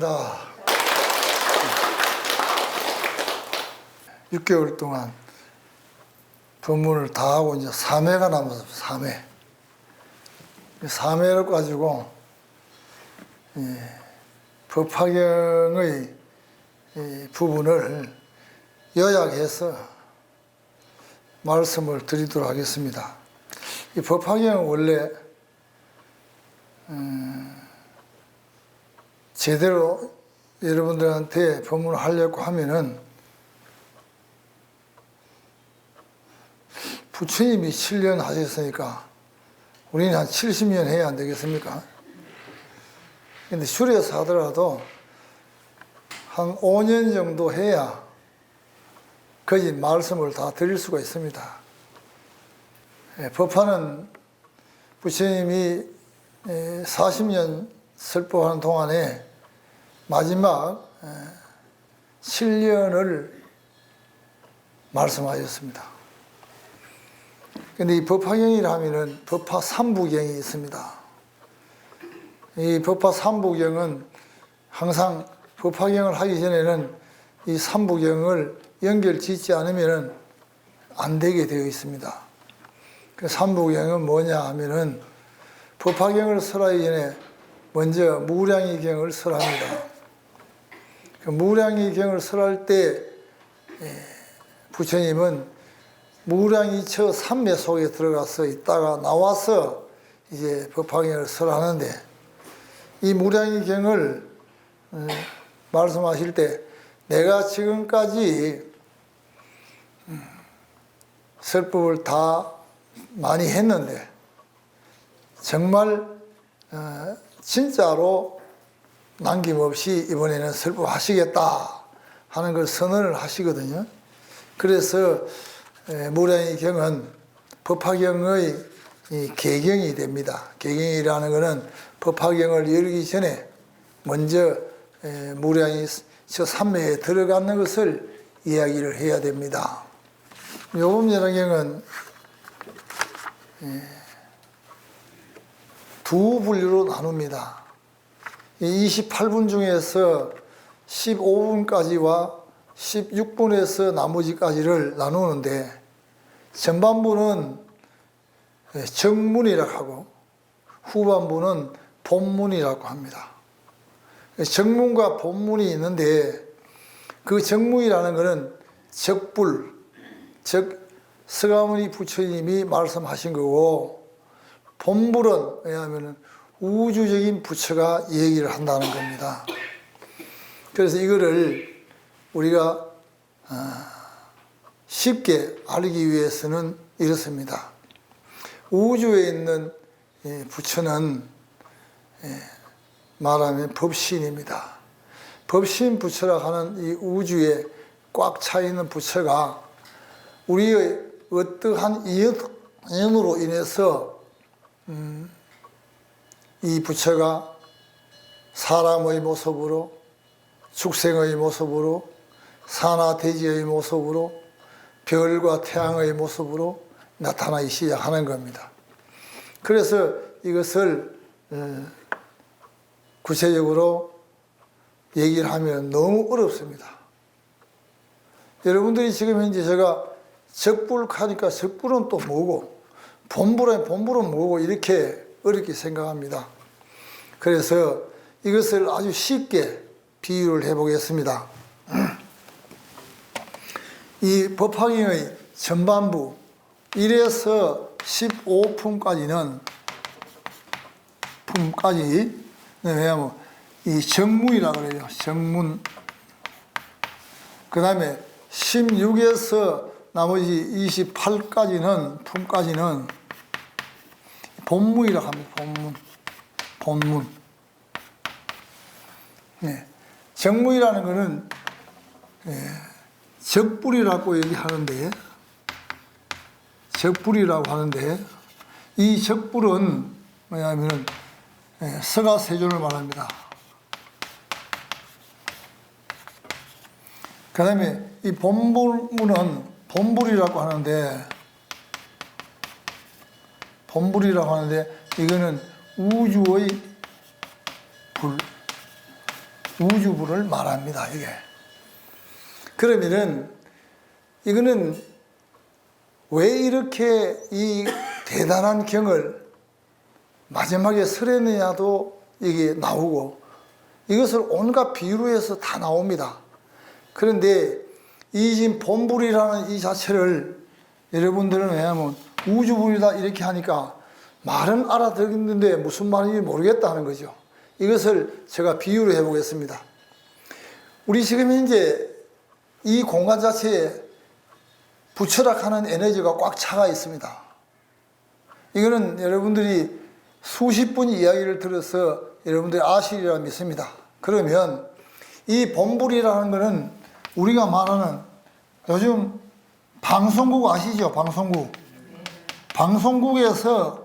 반갑습니다. 6개월 동안 법문을 다 하고 이제 3회가 남았어요. 3회. 3회를 가지고 법화경의 부분을 요약해서 말씀을 드리도록 하겠습니다. 이 법화경은 원래 제대로 여러분들한테 법문을 하려고 하면은 부처님이 7년 하셨으니까 우리는 한 70년 해야 안 되겠습니까? 근데 줄여서 하더라도 한 5년 정도 해야 거짓 말씀을 다 드릴 수가 있습니다. 법화는 부처님이 40년 설법하는 동안에 마지막 7년을 말씀하셨습니다. 근데 이 법화경이라 하면은 법화 3부경이 있습니다. 이 법화 3부경은 항상 법화경을 하기 전에는 이 3부경을 연결 짓지 않으면은 안 되게 되어 있습니다. 그 3부경은 뭐냐 하면은 법화경을 설하기 전에 먼저 무량의경을 설합니다. 그 무량의경을 설할 때 부처님은 무량이처 삼매 속에 들어가서 있다가 나와서 이제 법화경을 설하는데 이 무량의경을 말씀하실 때 내가 지금까지 설법을 다 많이 했는데 정말 진짜로 남김없이 이번에는 설법하시겠다 하는 걸 선언을 하시거든요. 그래서 무량의경은 법화경의 계경이 됩니다. 계경이라는 것은 법화경을 열기 전에 먼저 무량이 저 삼매에 들어가는 것을 이야기를 해야 됩니다. 요법연화경은 두 분류로 나눕니다. 28분 중에서 15분까지와 16분에서 나머지까지를 나누는데 전반부는 정문이라고 하고 후반부는 본문이라고 합니다. 정문과 본문이 있는데 그 정문이라는 것은 적불, 즉 서가모니 부처님이 말씀하신 거고 본불은 왜냐하면 우주적인 부처가 얘기를 한다는 겁니다. 그래서 이거를 우리가 쉽게 알기 위해서는 이렇습니다. 우주에 있는 부처는 말하면 법신입니다. 법신 부처라 하는 이 우주에 꽉 차 있는 부처가 우리의 어떠한 인연으로 인해서 이 부처가 사람의 모습으로 축생의 모습으로 산하대지의 모습으로 별과 태양의 모습으로 나타나기 시작하는 겁니다. 그래서 이것을 구체적으로 얘기를 하면 너무 어렵습니다. 여러분들이 지금 현재 제가 적불하니까 적불은 또 뭐고 본불은 뭐고 이렇게 어렵게 생각합니다. 그래서 이것을 아주 쉽게 비유를 해보겠습니다. 이 법화경의 전반부 1에서 15품까지는 왜냐하면 이 정문이라고 그래요. 정문. 그 다음에 16에서 나머지 28까지는 품까지는 본문이라고 합니다. 본문. 네. 정문이라는 것은 적불이라고 얘기하는데 이 적불은 뭐냐면 서가세존을 말합니다. 그 다음에 이 본불문은 본불이라고 하는데 이거는 우주의 불, 우주불을 말합니다. 이게. 그러면은 이거는 왜 이렇게 이 대단한 경을 마지막에 설했느냐도 이게 나오고, 이것을 온갖 비유로 해서 다 나옵니다. 그런데 이 지금 본불이라는 이 자체를 여러분들은 왜냐하면 우주불이다 이렇게 하니까 말은 알아듣는데 무슨 말인지 모르겠다는 거죠. 이것을 제가 비유로 해보겠습니다. 우리 지금 현재 이 공간 자체에 부처락하는 에너지가 꽉 차가 있습니다. 이거는 여러분들이 수십 분 이야기를 들어서 여러분들이 아시리라 믿습니다. 그러면 이 본불이라는 것은 우리가 말하는 요즘 방송국 아시죠? 방송국. 방송국에서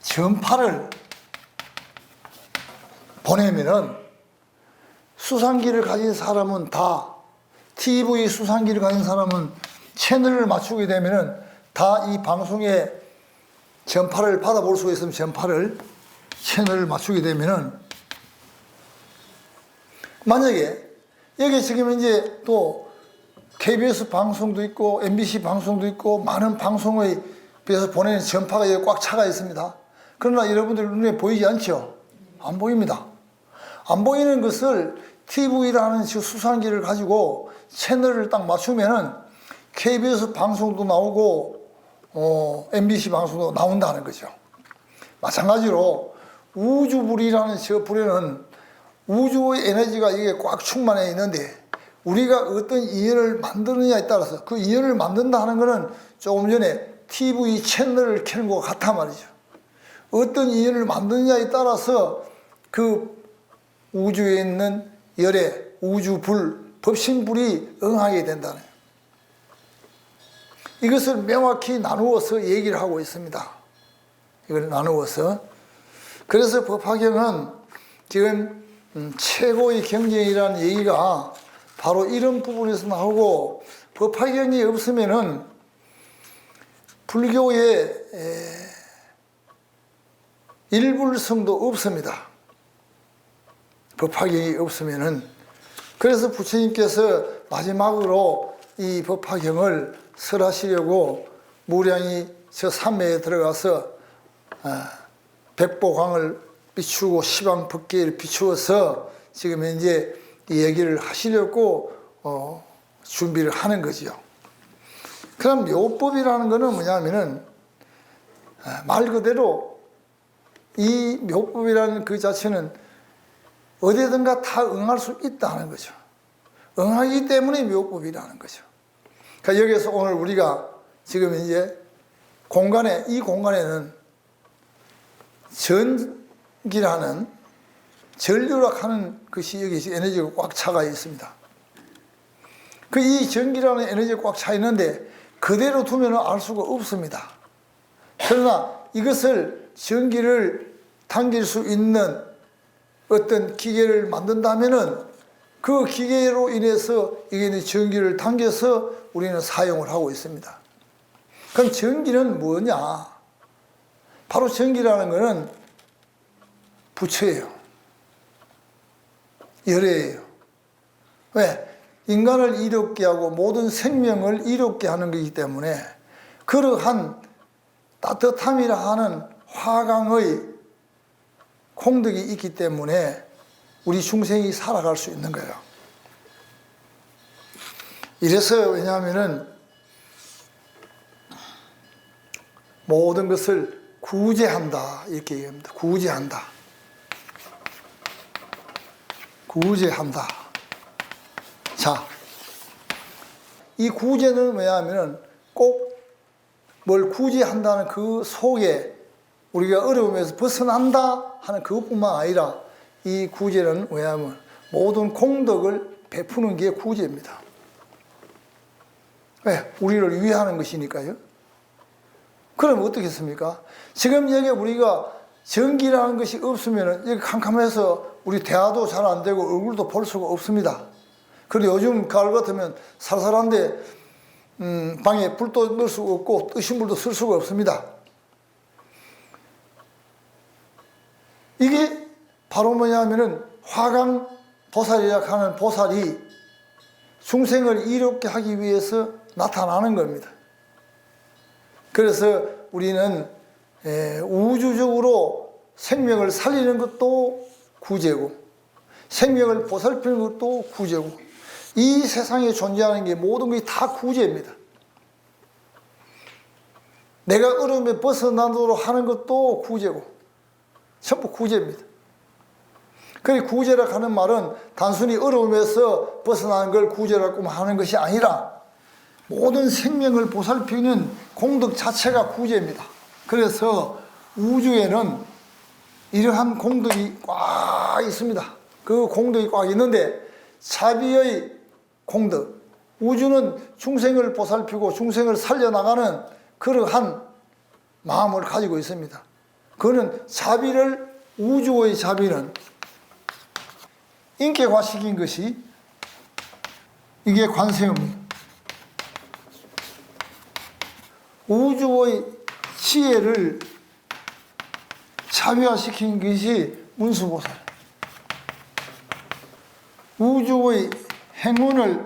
전파를 보내면은 수상기를 가진 사람은 다, TV 수상기를 가진 사람은 채널을 맞추게 되면은 다 이 방송에 전파를 받아볼 수가 있으면 채널을 맞추게 되면은, 만약에 여기 지금 이제 또 KBS 방송도 있고 MBC 방송도 있고 많은 방송에 비해서 보내는 전파가 여기 꽉 차가 있습니다. 그러나 여러분들 눈에 보이지 않죠? 안 보입니다. 안 보이는 것을 TV라는 수상기를 가지고 채널을 딱 맞추면은 KBS 방송도 나오고 MBC 방송도 나온다는 거죠. 마찬가지로 우주불이라는 저 불에는 우주의 에너지가 이게 꽉 충만해 있는데, 우리가 어떤 인연을 만드느냐에 따라서, 그 인연을 만든다는 것은 조금 전에 TV 채널을 켜는 것 같단 말이죠. 어떤 인연을 만드느냐에 따라서 그 우주에 있는 열애, 우주불, 법신불이 응하게 된다는 거예요. 이것을 명확히 나누어서 얘기를 하고 있습니다. 이걸 나누어서. 그래서 법화경은 지금 최고의 경쟁이라는 얘기가 바로 이런 부분에서 나오고, 법화경이 없으면은 불교의 일불성도 없습니다. 법화경이 없으면은. 그래서 부처님께서 마지막으로 이 법화경을 설하시려고 무량이 저 산매에 들어가서 백보광을 비추고 시방법계를 비추어서 지금 이제 이 얘기를 하시려고 준비를 하는 거죠. 그럼 묘법이라는 것은 뭐냐면은 말 그대로 이 묘법이라는 그 자체는 어디든가 다 응할 수 있다는 거죠. 응하기 때문에 묘법이라는 거죠. 그러니까 여기서 오늘 우리가 지금 이제 이 공간에는 전기라는 전류라고 것이 여기 에너지가 꽉 차가 있습니다. 그 이 전기라는 에너지가 꽉 차 있는데 그대로 두면 알 수가 없습니다. 그러나 이것을 전기를 당길 수 있는 어떤 기계를 만든다면은 그 기계로 인해서 이게 전기를 당겨서 우리는 사용을 하고 있습니다. 그럼 전기는 뭐냐? 바로 전기라는 것은 부처예요. 열애예요. 왜? 인간을 이롭게 하고 모든 생명을 이롭게 하는 것이기 때문에 그러한 따뜻함이라 하는 화강의 공덕이 있기 때문에 우리 중생이 살아갈 수 있는 거예요. 이래서 왜냐하면은 모든 것을 구제한다 이렇게 얘기합니다. 구제한다. 구제한다. 자, 이 구제는 왜냐하면은 꼭 뭘 구제한다는 그 속에 우리가 어려움에서 벗어난다 하는 그것뿐만 아니라 이 구제는 왜냐하면 모든 공덕을 베푸는 게 구제입니다. 왜? 우리를 위하는 것이니까요. 그럼 어떻겠습니까? 지금 여기 우리가 전기라는 것이 없으면 여기 캄캄해서 우리 대화도 잘 안 되고 얼굴도 볼 수가 없습니다. 그리고 요즘 가을 같으면 살살한데 방에 불도 넣을 수가 없고 뜨신 물도 쓸 수가 없습니다. 이게 바로 뭐냐면은 화강 보살이라 하는 보살이 중생을 이롭게 하기 위해서 나타나는 겁니다. 그래서 우리는 우주적으로 생명을 살리는 것도 구제고 생명을 보살피는 것도 구제고 이 세상에 존재하는 게 모든 것이 다 구제입니다. 내가 어려움에 벗어나도록 하는 것도 구제고 전부 구제입니다. 그리고 구제라 하는 말은 단순히 어려움에서 벗어나는 걸 구제라고 하는 것이 아니라 모든 생명을 보살피는 공덕 자체가 구제입니다. 그래서 우주에는 이러한 공덕이 꽉 있습니다. 그 공덕이 꽉 있는데 자비의 공덕, 우주는 중생을 보살피고 중생을 살려나가는 그러한 마음을 가지고 있습니다. 그는 자비를, 우주의 자비는 인격화시킨 것이 이게 관세음입니다. 우주의 지혜를 자비화시킨 것이 문수보살, 우주의 행운을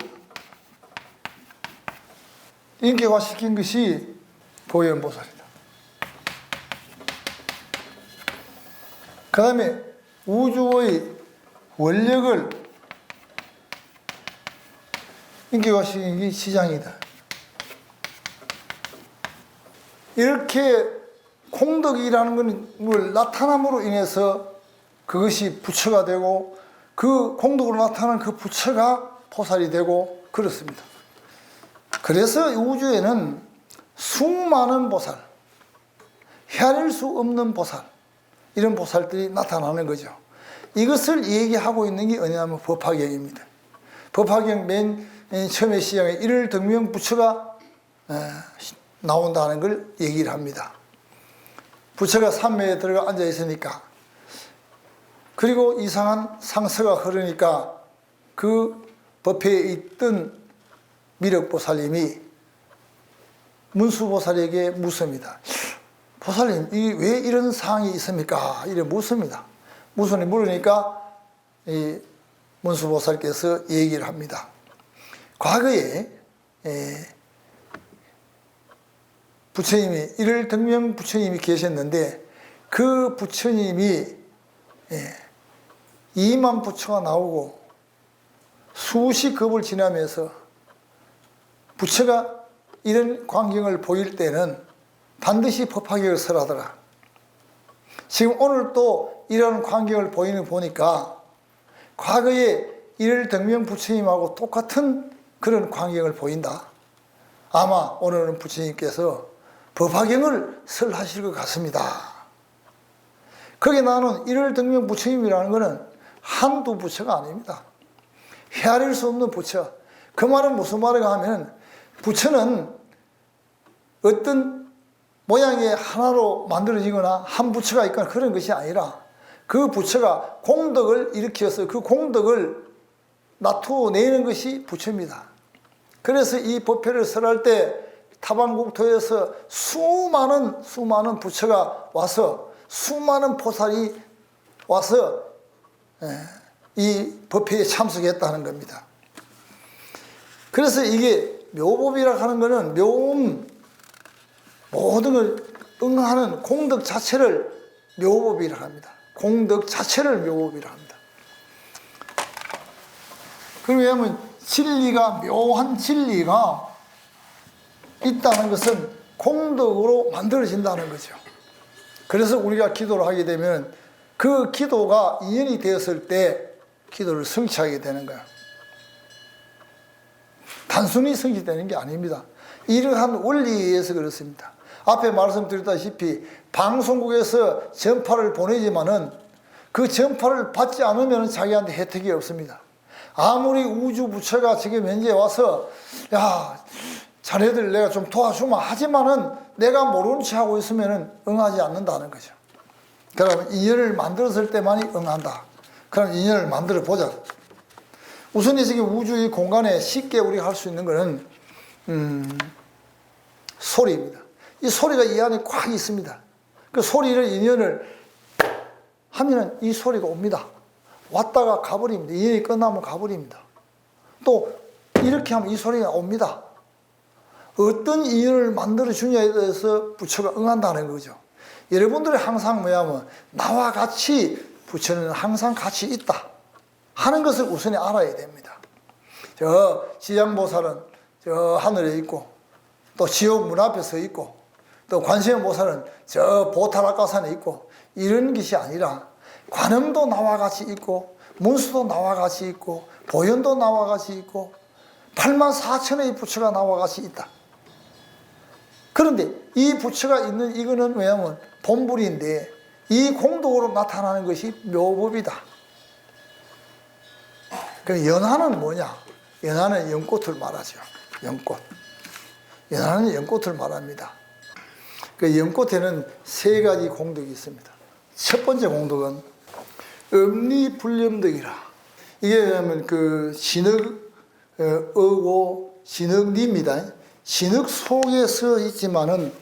인격화시킨 것이 보현보살이다. 그 다음에 우주의 원력을 인격화시킨 게 시장이다. 이렇게 공덕이라는 걸 나타남으로 인해서 그것이 부처가 되고 그 공덕으로 나타나는 그 부처가 보살이 되고 그렇습니다. 그래서 우주에는 수많은 보살, 헤아릴 수 없는 보살, 이런 보살들이 나타나는 거죠. 이것을 얘기하고 있는 게 뭐냐면 법화경입니다. 법화경 맨 처음에 시장에 일월등명 부처가 나온다는 걸 얘기를 합니다. 부처가 삼매에 들어가 앉아 있으니까, 그리고 이상한 상서가 흐르니까 그 법회에 있던 미륵보살님이 문수보살에게 묻습니다. 보살님, 왜 이런 상황이 있습니까? 이래 묻습니다. 물으니까 이 문수보살께서 얘기를 합니다. 과거에 부처님이, 일월등명 부처님이 계셨는데 그 부처님이 2만 부처가 나오고 수십 급을 지나면서 부처가 이런 광경을 보일 때는 반드시 법화경을 설하더라. 지금 오늘 또 이런 광경을 보니까 과거에 일월등명 부처님하고 똑같은 그런 광경을 보인다. 아마 오늘은 부처님께서 법화경을 설하실 것 같습니다. 거기에 나오는 일월등명 부처님이라는 것은 한두 부처가 아닙니다. 헤아릴 수 없는 부처. 그 말은 무슨 말인가 하면 부처는 어떤 모양의 하나로 만들어지거나 한 부처가 있거나 그런 것이 아니라 그 부처가 공덕을 일으켜서 그 공덕을 나타내는 것이 부처입니다. 그래서 이 법회를 설할 때 타반국토에서 수많은 부처가 와서 수많은 보살이 와서 이 법회에 참석했다는 겁니다. 그래서 이게 묘법이라 하는 것은 묘음, 모든 걸 응하는 공덕 자체를 묘법이라 합니다. 공덕 자체를 묘법이라 합니다. 왜냐하면 진리가, 묘한 진리가 있다는 것은 공덕으로 만들어진다는 거죠. 그래서 우리가 기도를 하게 되면 그 기도가 인연이 되었을 때 기도를 성취하게 되는 거예요. 단순히 성취되는 게 아닙니다. 이러한 원리에 의해서 그렇습니다. 앞에 말씀드렸다시피 방송국에서 전파를 보내지만은 그 전파를 받지 않으면 자기한테 혜택이 없습니다. 아무리 우주 부처가 지금 현재 와서 야, 자네들 내가 좀 도와주마 하지만은 내가 모르는 체 하고 있으면은 응하지 않는다는 거죠. 그러면 인연을 만들었을 때만이 응한다. 그럼 인연을 만들어 보자. 우선 이 우주의 공간에 쉽게 우리가 할 수 있는 것은 소리입니다. 이 소리가 이 안에 꽉 있습니다. 그 소리를 인연을 하면은 이 소리가 옵니다. 왔다가 가버립니다. 인연이 끝나면 가버립니다. 또 이렇게 하면 이 소리가 옵니다. 어떤 인연을 만들어주냐에 대해서 부처가 응한다는 거죠. 여러분들이 항상 뭐냐면 나와 같이 부처는 항상 같이 있다 하는 것을 우선에 알아야 됩니다. 저 지장보살은 저 하늘에 있고 또 지옥 문 앞에 서 있고 또 관세음보살은 저 보타락가산에 있고 이런 것이 아니라 관음도 나와 같이 있고 문수도 나와 같이 있고 보현도 나와 같이 있고 84,000의 부처가 나와 같이 있다. 그런데 이 부처가 있는 이거는 왜냐하면 본불인데 이 공덕으로 나타나는 것이 묘법이다. 그 연화는 뭐냐? 연화는 연꽃을 말하죠. 연꽃. 연화는 연꽃을 말합니다. 그 연꽃에는 세 가지 공덕이 있습니다. 첫 번째 공덕은 음리불념덕이라. 이게 왜냐하면 그 진흙어고 진흙입니다. 진흙 속에서 있지만은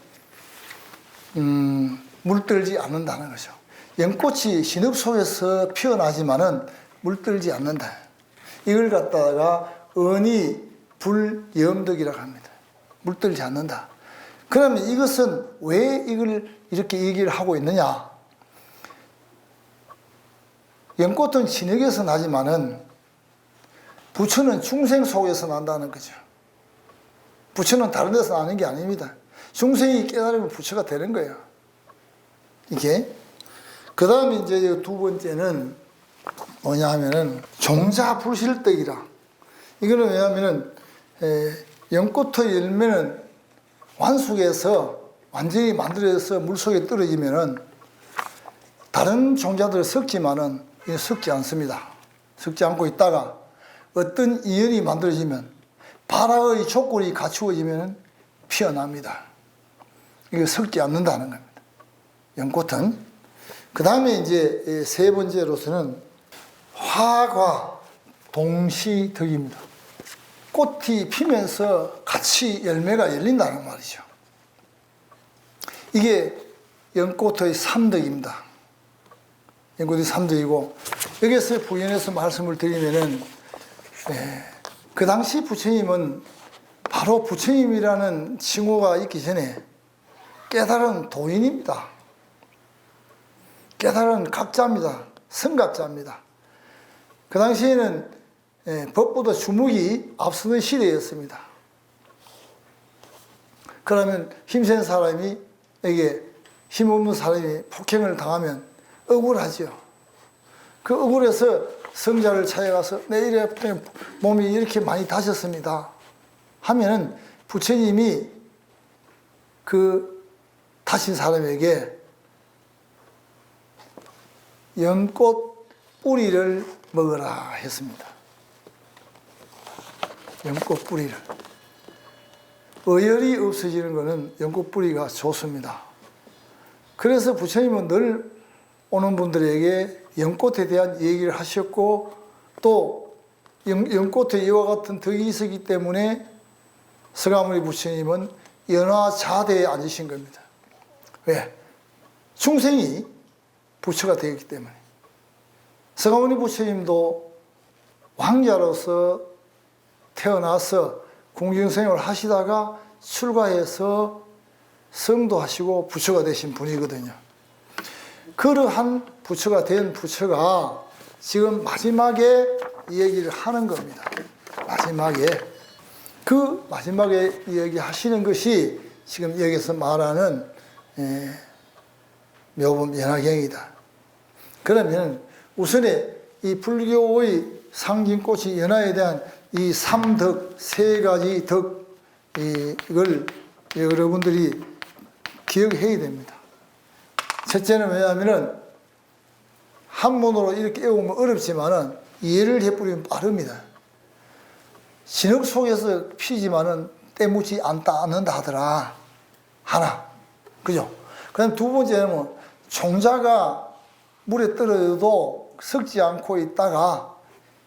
물들지 않는다는 거죠. 연꽃이 진흙 속에서 피어나지만은 물들지 않는다. 이걸 갖다가 은이 불염덕이라고 합니다. 물들지 않는다. 그러면 이것은 왜 이걸 이렇게 얘기를 하고 있느냐? 연꽃은 진흙에서 나지만은 부처는 중생 속에서 난다는 거죠. 부처는 다른 데서 나는 게 아닙니다. 중생이 깨달으면 부처가 되는 거예요. 이게. 그 다음에 이제 두 번째는 뭐냐 하면은 종자불실덕이라. 이거는 왜냐하면은 연꽃의 열매는 완숙해서 완전히 만들어서 물속에 떨어지면은 다른 종자들을 섞지만은 이게 섞지 않습니다. 섞지 않고 있다가 어떤 인연이 만들어지면 발화의 조건이 갖추어지면 피어납니다. 이게 섞지 않는다는 겁니다. 연꽃은. 그 다음에 이제 세 번째로서는 화과 동시덕입니다. 꽃이 피면서 같이 열매가 열린다는 말이죠. 이게 연꽃의 삼덕입니다. 연꽃의 삼덕이고, 여기서 부연해서 말씀을 드리면은 그 당시 부처님은 바로 부처님이라는 칭호가 있기 전에 깨달은 도인입니다. 깨달은 각자입니다. 성각자입니다. 그 당시에는 법보다 주목이 앞서는 시대였습니다. 그러면 힘센 사람이 에게 힘없는 사람이 폭행을 당하면 억울하죠. 그 억울해서 성자를 찾아가서 내 이래 몸이 이렇게 많이 다쳤습니다 하면은 부처님이 그 다친 사람에게 연꽃 뿌리를 먹으라 했습니다. 연꽃 뿌리를. 어혈이 없어지는 것은 연꽃 뿌리가 좋습니다. 그래서 부처님은 늘 오는 분들에게 연꽃에 대한 얘기를 하셨고, 또 연꽃에 이와 같은 덕이 있었기 때문에 서가모니 부처님은 연화자대에 앉으신 겁니다. 왜? 중생이 부처가 되었기 때문에. 서가모니 부처님도 왕자로서 태어나서 궁중생활을 하시다가 출가해서 성도하시고 부처가 되신 분이거든요. 그러한 부처가 된 부처가 지금 마지막에 이 얘기를 하는 겁니다. 마지막에. 그 마지막에 얘기하시는 것이 지금 여기서 말하는 묘법 연화경이다. 그러면 우선에 이 불교의 상징꽃이 연화에 대한 이 삼덕, 세 가지 덕, 이걸 여러분들이 기억해야 됩니다. 첫째는 왜냐하면은 한문으로 이렇게 외우면 어렵지만은 이해를 해버리면 빠릅니다. 진흙 속에서 피지만은 때묻지 않는다 하더라. 하나. 그죠? 그 다음 두 번째는 종자가 물에 떨어져도 썩지 않고 있다가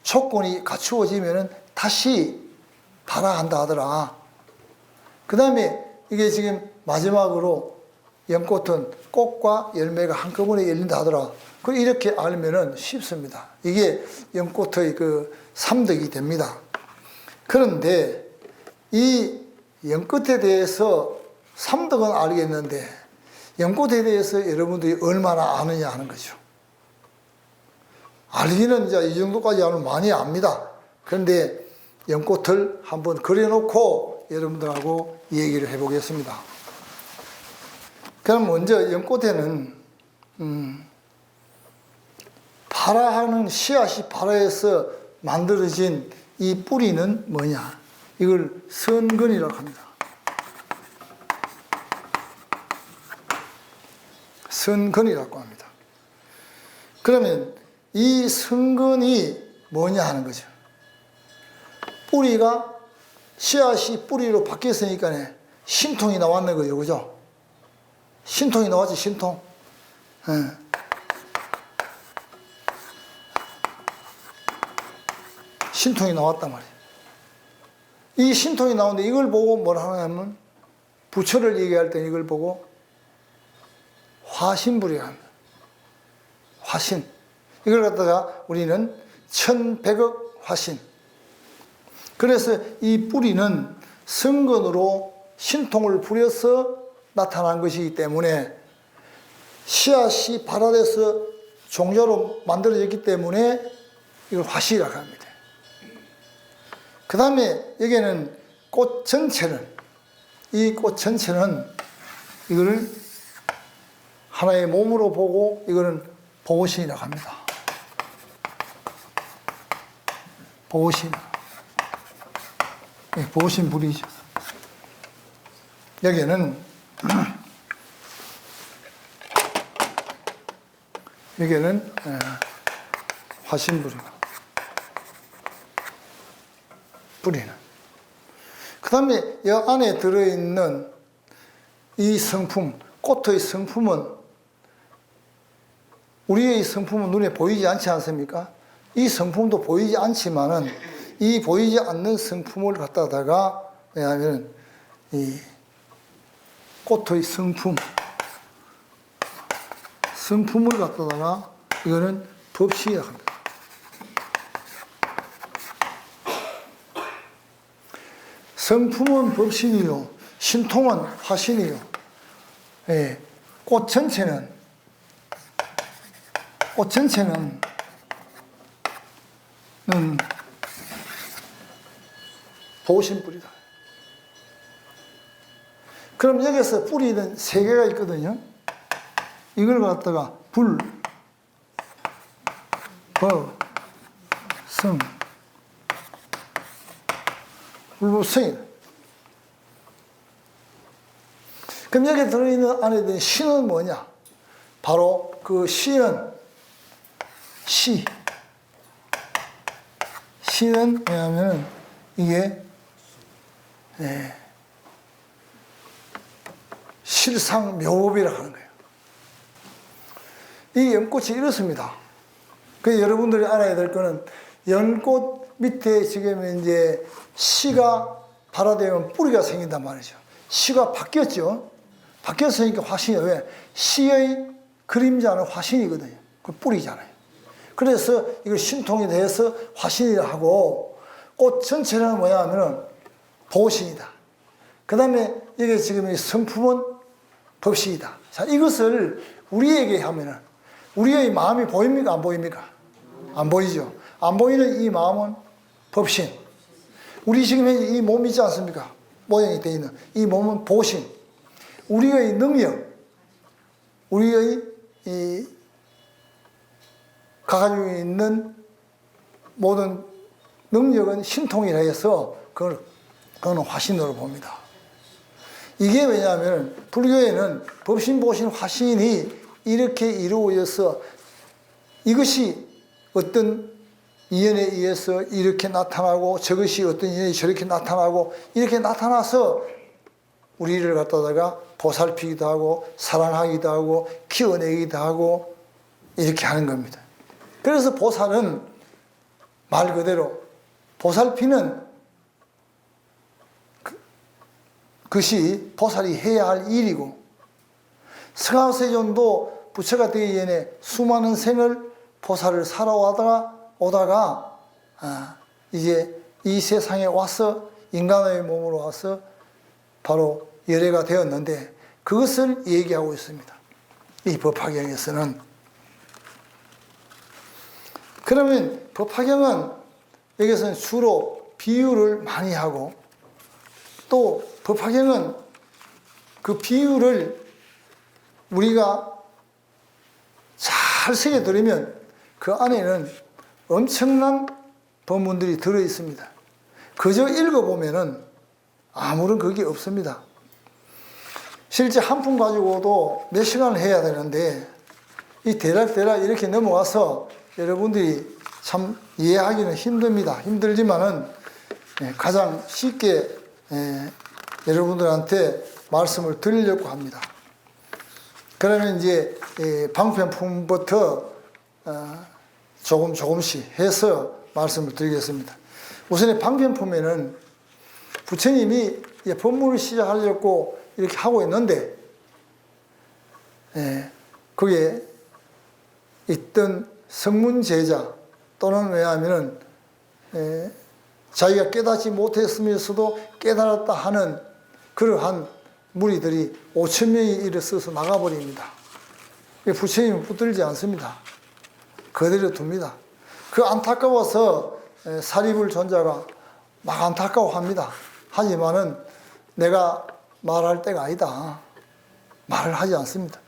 조건이 갖추어지면은 다시 발화한다 하더라. 그 다음에 이게 지금 마지막으로 연꽃은 꽃과 열매가 한꺼번에 열린다 하더라. 이렇게 알면은 쉽습니다. 이게 연꽃의 그 삼덕이 됩니다. 그런데 이 연꽃에 대해서 삼덕은 알겠는데 연꽃에 대해서 여러분들이 얼마나 아느냐 하는 거죠. 알기는 이제 이 정도까지 알면 많이 압니다. 그런데 연꽃을 한번 그려놓고 여러분들하고 얘기를 해보겠습니다. 그럼 먼저 연꽃에는 발화하는 씨앗이 발화해서 만들어진 이 뿌리는 뭐냐? 이걸 선근이라고 합니다. 선근이라고 합니다. 그러면 이 선근이 뭐냐 하는 거죠. 뿌리가 씨앗이 뿌리로 바뀌었으니까 신통이 나왔는 거예요. 그죠? 신통이 나왔지, 신통. 예. 신통이 나왔단 말이에요. 이 신통이 나오는데 이걸 보고 뭐라 하냐면 부처를 얘기할 때 이걸 보고 화신불이라 합니다. 화신. 이걸 갖다가 우리는 1100억 화신. 그래서 이 뿌리는 성근으로 신통을 부려서 나타난 것이기 때문에 씨앗이 발화돼서 종자로 만들어졌기 때문에 이걸 화신이라고 합니다. 그 다음에 여기에는 꽃 전체는, 이 꽃 전체는 이거를 하나의 몸으로 보고 이거는 보신이라고 합니다. 보신. 보신불이죠. 여기에는 화신불이고 뿌리는. 그 다음에 이 안에 들어있는 이 성품, 꽃의 성품은 우리의 성품은 눈에 보이지 않지 않습니까? 이 성품도 보이지 않지만은 이 보이지 않는 성품을 갖다가 왜냐하면 이 꽃의 성품을 갖다가 이거는 법신이라고 합니다. 성품은 법신이요, 신통은 화신이요. 예, 꽃 전체는 보신불이다. 그럼 여기서 뿌리는 세 개가 있거든요. 이걸 갖다가 불, 법, 성. 불법성이다. 그럼 여기 들어있는 안에 있는 신은 뭐냐? 바로 그 신은 신은 뭐냐면 이게 실상묘법이라고 하는 거예요. 이 연꽃이 이렇습니다. 그 여러분들이 알아야 될 거는 연꽃 밑에 지금 이제 씨가 발화되면 뿌리가 생긴단 말이죠. 씨가 바뀌었죠. 바뀌었으니까 화신이에요. 왜? 씨의 그림자는 화신이거든요. 그 뿌리잖아요. 그래서 이걸 신통이 돼서 화신이라 하고, 꽃 전체는 뭐냐 하면은 보신이다. 그 다음에 여기 지금 이 성품은 법신이다. 자, 이것을 우리에게 하면은 우리의 마음이 보입니까? 안 보입니까? 안 보이죠. 안 보이는 이 마음은 법신. 우리 지금 이 몸 있지 않습니까? 모양이 되어 있는 이 몸은 보신. 우리의 능력, 우리의 이 가지고 있는 모든 능력은 신통이라 해서 그거는 화신으로 봅니다. 이게 왜냐하면 불교에는 법신, 보신, 화신이 이렇게 이루어져서 이것이 어떤 인연에 의해서 이렇게 나타나고 저것이 어떤 인연이 저렇게 나타나고 이렇게 나타나서 우리를 갖다가 보살피기도 하고 사랑하기도 하고 키워내기도 하고 이렇게 하는 겁니다. 그래서 보살은 말 그대로 보살피는 그것이 보살이 해야 할 일이고 성하세존도 부처가 되기 전에 수많은 생을 보살을 살아오다가 이제 이 세상에 와서 인간의 몸으로 와서 바로 열애가 되었는데 그것을 얘기하고 있습니다. 이 법화경에서는. 그러면 법화경은 여기서는 주로 비유를 많이 하고 또 법화경은 그 비유를 우리가 잘 새겨들으면 그 안에는 엄청난 법문들이 들어 있습니다. 그저 읽어보면은 아무런 그게 없습니다. 실제 한 품 가지고도 몇 시간을 해야 되는데 이 대략 이렇게 넘어와서 여러분들이 참 이해하기는 힘듭니다. 힘들지만은 가장 쉽게 여러분들한테 말씀을 드리려고 합니다. 그러면 이제 방편품부터 조금씩 해서 말씀을 드리겠습니다. 우선 방편품에는 부처님이 법문을 시작하려고 이렇게 하고 있는데 거기에 있던 성문제자 또는 왜냐하면 자기가 깨닫지 못했으면서도 깨달았다 하는 그러한 무리들이 5천 명이 일어서서 나가버립니다. 부처님은 붙들지 않습니다. 그대로 둡니다. 그 안타까워서 사리불 존자가 막 안타까워합니다. 하지만은 내가 말할 때가 아니다. 말을 하지 않습니다.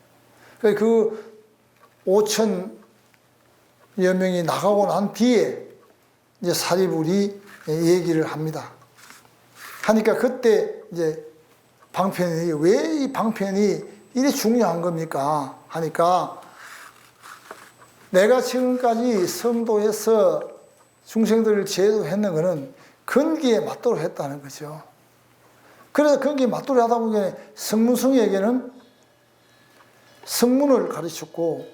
그 5천여 명이 나가고 난 뒤에 이제 사리불이 얘기를 합니다. 하니까 그때 이제 방편이 왜 이 방편이 이리 중요한 겁니까? 하니까 내가 지금까지 성도에서 중생들을 제도했는 것은 근기에 맞도록 했다는 거죠. 그래서 근기에 맞도록 하다 보니 성문성에게는 성문을 가르쳤고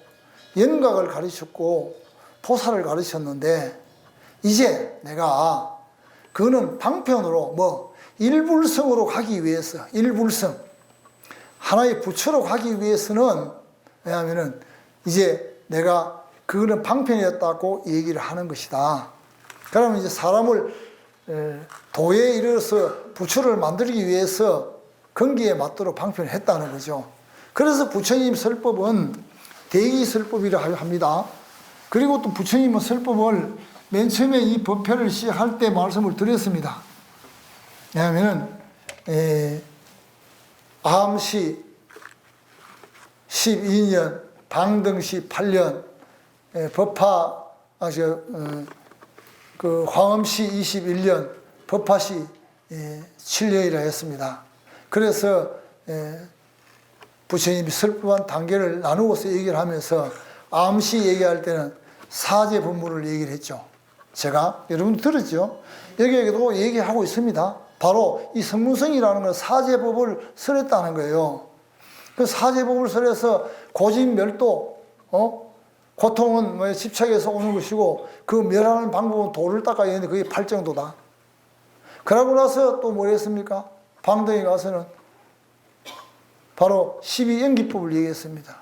연각을 가르쳤고 보살을 가르쳤는데 이제 내가 그거는 방편으로 일불성으로 가기 위해서 일불성 하나의 부처로 가기 위해서는 왜냐하면은 이제 내가 그거는 방편이었다고 얘기를 하는 것이다. 그러면 이제 사람을 도에 이르러서 부처를 만들기 위해서 근기에 맞도록 방편을 했다는 거죠. 그래서 부처님 설법은 대기설법이라 합니다. 그리고 또 부처님은 설법을 맨 처음에 이 법회를 시작할 때 말씀을 드렸습니다. 왜냐하면 암시 12년, 방등시 8년, 황음시 21년, 법화시 7년이라 했습니다. 그래서 부처님이 설법한 단계를 나누어서 얘기를 하면서 암시 얘기할 때는 사제 법문을 얘기를 했죠. 제가 여러분 들었죠? 여기에도 얘기하고 있습니다. 바로 이 성문성이라는 건 사제법을 설했다는 거예요. 그 사제법을 설해서 고진멸도, 고통은 집착에서 오는 것이고 그 멸하는 방법은 돌을 닦아야 하는데 그게 팔정도다. 그러고 나서 또 뭘 했습니까? 방등에 가서는 바로 12연기법을 얘기했습니다.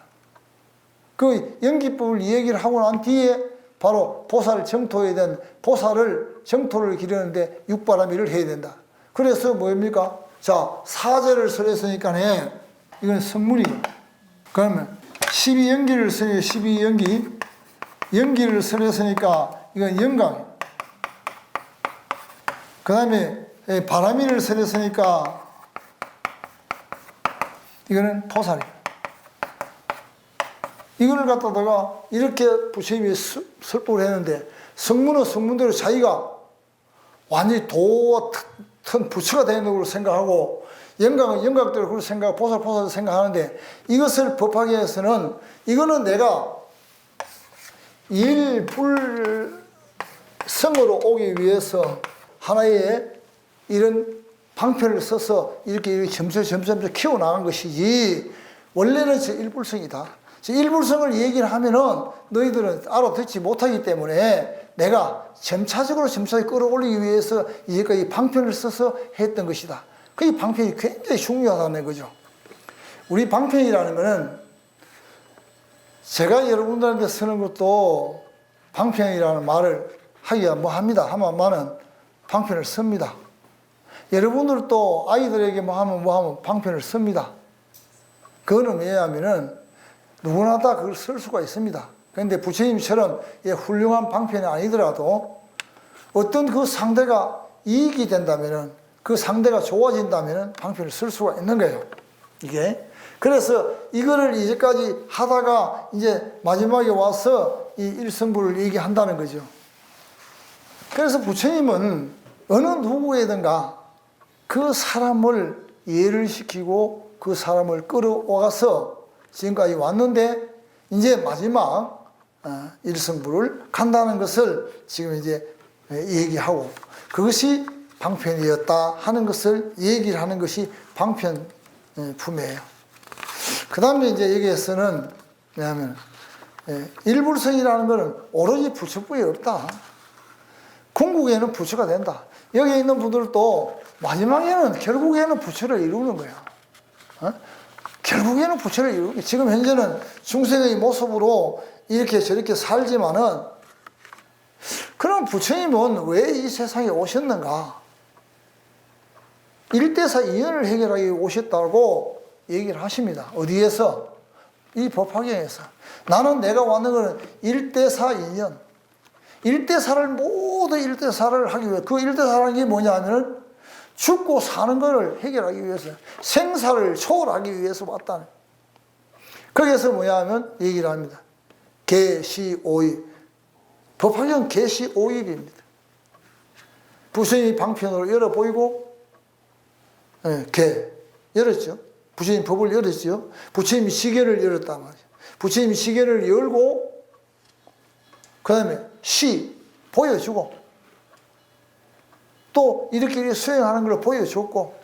그 연기법을 얘기를 하고 난 뒤에 바로 보살 정토에 대한 보살을 정토를 기르는데 육바라밀을 해야 된다. 그래서 뭡니까? 자, 사제를 설했으니까 이건 성문이고 그러면 12연기를 설해 12연기 연기를 설했으니까 이건 영광. 그 다음에 바라밀을 설했으니까 이거는 보살이에요. 이걸 갖다가 이렇게 부처님이 설법을 했는데 성문은 성문대로 자기가 완전히 도같은 부처가 되는 생각하고 영광은 영광대로 그렇게 생각하고 보살대로 생각하는데 이것을 법화경에서는 이거는 내가 일불성으로 오기 위해서 하나의 이런 방편을 써서 이렇게 점점 키워나간 것이지 원래는 저 일불성이다. 저 일불성을 얘기를 하면은 너희들은 알아듣지 못하기 때문에 내가 점차적으로 끌어올리기 위해서 이제까지 방편을 써서 했던 것이다. 그 이 방편이 굉장히 중요하다는 거죠. 우리 방편이라는 것은 제가 여러분들한테 쓰는 것도 방편이라는 말을 하기가 뭐합니다. 하면은 방편을 씁니다. 여러분들도 아이들에게 뭐하면 방편을 씁니다. 그거는 왜냐하면은 누구나 다 그걸 쓸 수가 있습니다. 그런데 부처님처럼 훌륭한 방편이 아니더라도 어떤 그 상대가 이익이 된다면은, 그 상대가 좋아진다면은 방편을 쓸 수가 있는 거예요. 이게. 그래서 이거를 이제까지 하다가 이제 마지막에 와서 이 일성불을 얘기한다는 거죠. 그래서 부처님은 어느 누구에든가 그 사람을 이해를 시키고 그 사람을 끌어와서 지금까지 왔는데, 이제 마지막 일성불을 간다는 것을 지금 이제 얘기하고, 그것이 방편이었다 하는 것을 얘기를 하는 것이 방편품이에요. 그 다음에 이제 여기에서는 뭐냐면, 일불성이라는 것은 오로지 부처뿐이 없다. 궁극에는 부처가 된다. 여기 있는 분들도 마지막에는 결국에는 부처를 이루는 거야. 결국에는 부처를 이루는 거야. 지금 현재는 중생의 모습으로 이렇게 저렇게 살지만은, 그럼 부처님은 왜 이 세상에 오셨는가? 일대사 이연을 해결하기 위해 오셨다고 얘기를 하십니다. 어디에서? 이 법화경에서. 나는 내가 왔는 것은 일대사 이연. 일대사를, 모두 일대사를 하기 위해, 그 일대사라는 게 뭐냐 하면 죽고 사는 것을 해결하기 위해서, 생사를 초월하기 위해서 왔다는. 거기에서 뭐냐 하면 얘기를 합니다. 계시오입. 법화경 계시오입입니다. 부처님이 방편으로 열어 보이고, 열었죠. 부처님 법을 열었죠. 부처님이 시계를 열었단 말이죠. 부처님이 시계를 열고, 그 다음에 보여주고, 또 이렇게 수행하는 걸 보여줬고,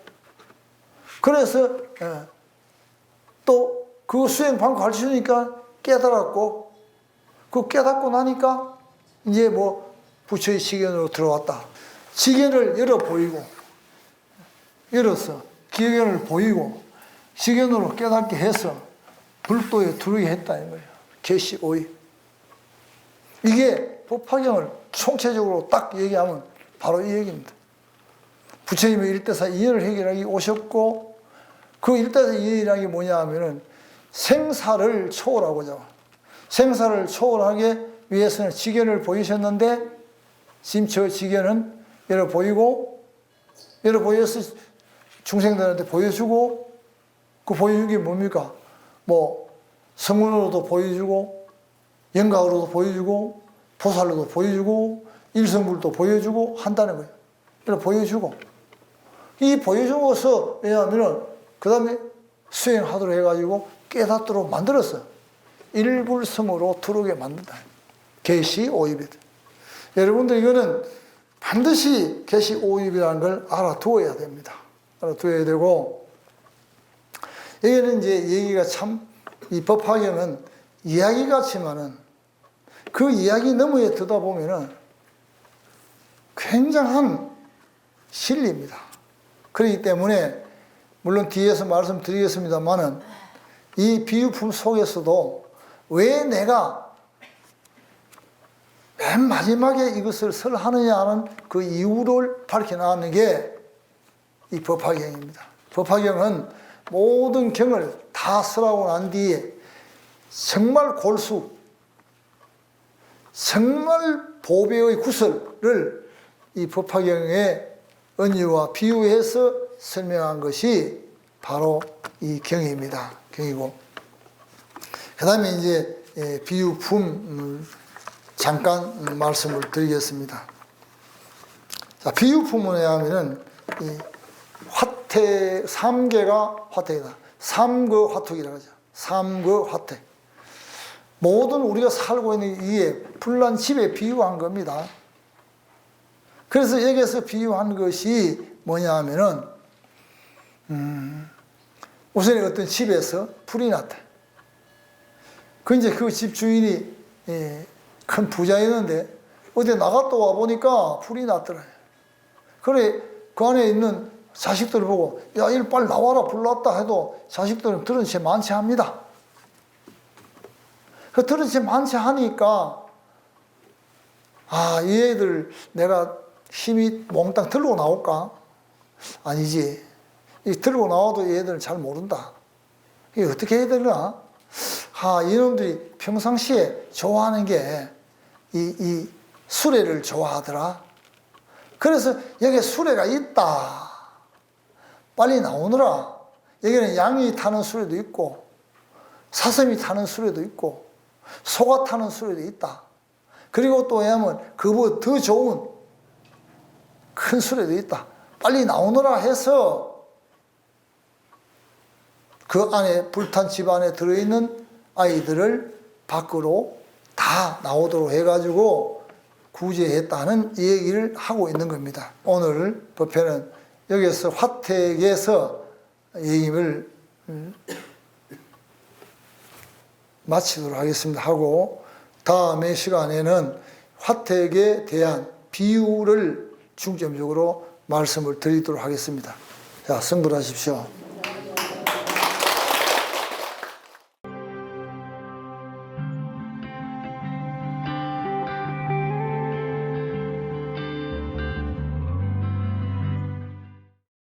그래서 또 그 수행 방법 가르쳐주니까 깨달았고, 그 깨닫고 나니까 이제 뭐 부처의 시견으로 들어왔다. 시견을 열어 보이고, 열어서 기견을 보이고 시견으로 깨닫게 해서 불도에 들어오게 했다는 거예요. 계시오입. 이게 법화경을 총체적으로 딱 얘기하면 바로 이 얘기입니다. 부처님의 일대사 이연을 해결하기 오셨고, 그 일대사 이연이라는 게 뭐냐 하면은 생사를 초월하고자, 생사를 초월하기 위해서는 지견을 보이셨는데, 지금 저 지견은 열어 보이고, 열어 보여서 중생들한테 보여주고, 그 보여준 게 뭡니까? 뭐 성문으로도 보여주고, 영각으로도 보여주고, 보살로도 보여주고, 일성불도 보여주고 한다는 거예요. 이렇게 보여주고, 이 보여주고서 왜냐하면은 그 다음에 수행하도록 해가지고 깨닫도록 만들었어요. 일불성으로 들어오게 만든다. 계시오입이다. 여러분들 이거는 반드시 계시오입이라는 걸 알아두어야 됩니다. 알아두어야 되고, 여기는 이제 얘기가 참, 이 법화경은 이야기 같지만은 그 이야기 너머에 들여다보면은 굉장한 진리입니다. 그렇기 때문에 물론 뒤에서 말씀드리겠습니다만은 이 비유품 속에서도 왜 내가 맨 마지막에 이것을 설하느냐 하는 그 이유를 밝혀나가는 게 이 법화경입니다. 법화경은 모든 경을 다 설하고 난 뒤에 정말 골수, 정말 보배의 구설을 이 법화경의 은유와 비유해서 설명한 것이 바로 이 경입니다. 경이고, 그 다음에 이제 비유품 잠깐 말씀을 드리겠습니다. 자, 비유품은 뭐냐면은 이 화태, 삼계가 화택이다. 삼거화택이라고 하죠. 삼거화택. 모든 우리가 살고 있는 이에 불난 집에 비유한 겁니다. 그래서 여기에서 비유한 것이 뭐냐 하면은, 우선 어떤 집에서 불이 났다. 이제 그 집 주인이 큰 부자였는데 어디 나갔다 와 보니까 불이 났더라. 그래, 그 안에 있는 자식들을 보고, 야, 일 빨리 나와라, 불났다 해도 자식들은 들은 채 만취합니다. 그 들었지 많지 하니까 아, 이 애들 내가 힘이 몽땅 들고 나올까? 아니지. 이 들고 나와도 이 애들은 잘 모른다. 이게 어떻게 해야 되나? 아, 이놈들이 평상시에 좋아하는 게 이 수레를 좋아하더라. 그래서 여기에 수레가 있다. 빨리 나오느라. 여기는 양이 타는 수레도 있고 사슴이 타는 수레도 있고 소가 타는 수레도 있다. 그리고 또 왜냐하면 그보다 더 좋은 큰 수레도 있다. 빨리 나오느라 해서 그 안에 불탄 집 안에 들어있는 아이들을 밖으로 다 나오도록 해가지고 구제했다는 얘기를 하고 있는 겁니다. 오늘 법회는 여기서 화택에서 얘기를 마치도록 하겠습니다. 하고 다음의 시간에는 화택에 대한 비유를 중점적으로 말씀을 드리도록 하겠습니다. 자, 성불하십시오.